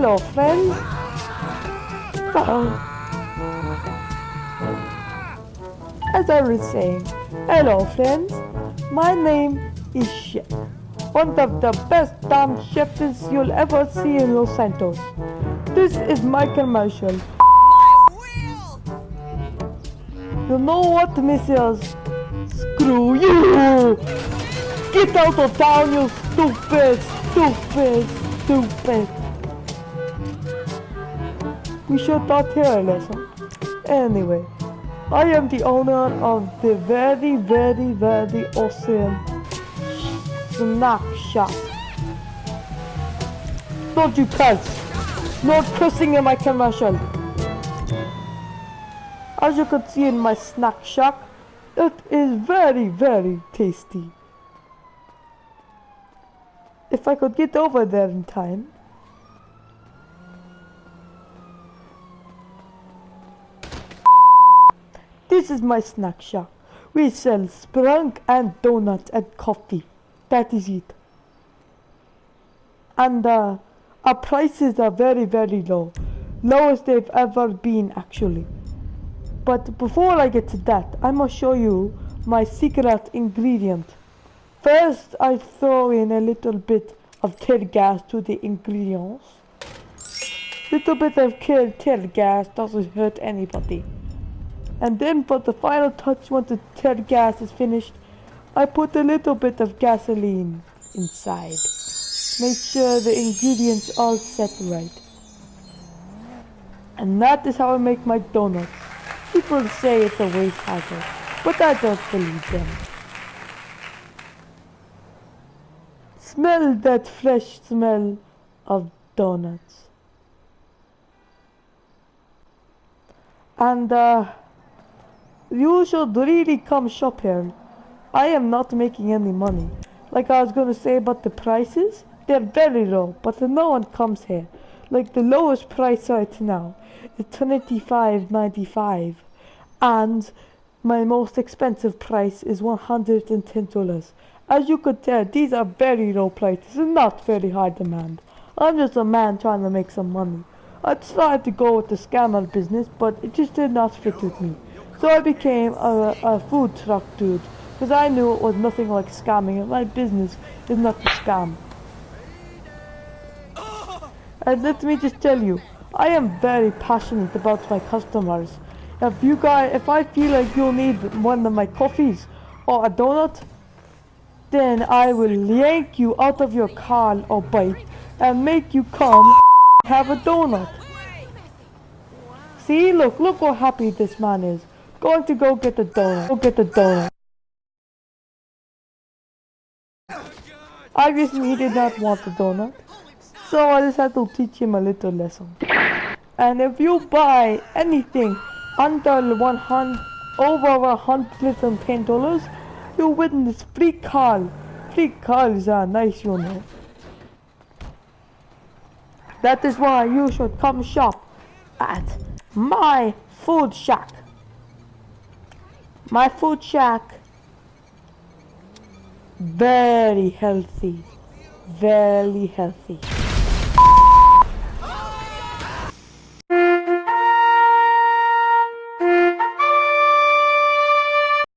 Hello, friends. As I was saying, hello, friends. My name is Chef. One of the best damn chefs you'll ever see in Los Santos. This is my commercial. You know what, Mrs. Screw you! Get out of town, you stupid! We should not hear a lesson. Anyway, I am the owner of the very awesome snack shop. Don't you curse! No cursing in my commercial. As you can see in my snack shack, it is very tasty. If I could get over there in time. This is my snack shack. We sell sprunk and donuts and coffee. That is it. And our prices are very low. Lowest they've ever been, actually. But before I get to that, I must show you my secret ingredient. First, I throw in a little bit of tear gas to the ingredients. Little bit of tear gas doesn't hurt anybody. And then for the final touch, once the tear gas is finished, I put a little bit of gasoline inside. Make sure the ingredients all set right. And that is how I make my donuts. People say it's a waste hazard, but I don't believe them. Smell that fresh smell of donuts. And you should really come shop here. I am not making any money. Like I was gonna say about the prices, they're very low, but no one comes here. Like the lowest price right now is $25.95, and my most expensive price is $110. As you could tell, these are very low prices and not very high demand. I'm just a man trying to make some money. I tried to go with the scammer business, but it just did not fit with me. So I became a food truck dude, because I knew it was nothing like scamming, and my business is not to scam. And let me just tell you, I am very passionate about my customers. If I feel like you need one of my coffees or a donut, then I will yank you out of your car or bike and make you come have a donut. See, look how happy this man is. Going to go get a donut. Obviously he did not want the donut, so I just had to teach him a little lesson. And if you buy anything under over $110, you win this free car. Free cars are nice, you know. That is why you should come shop at my food shack. My food shack, very healthy.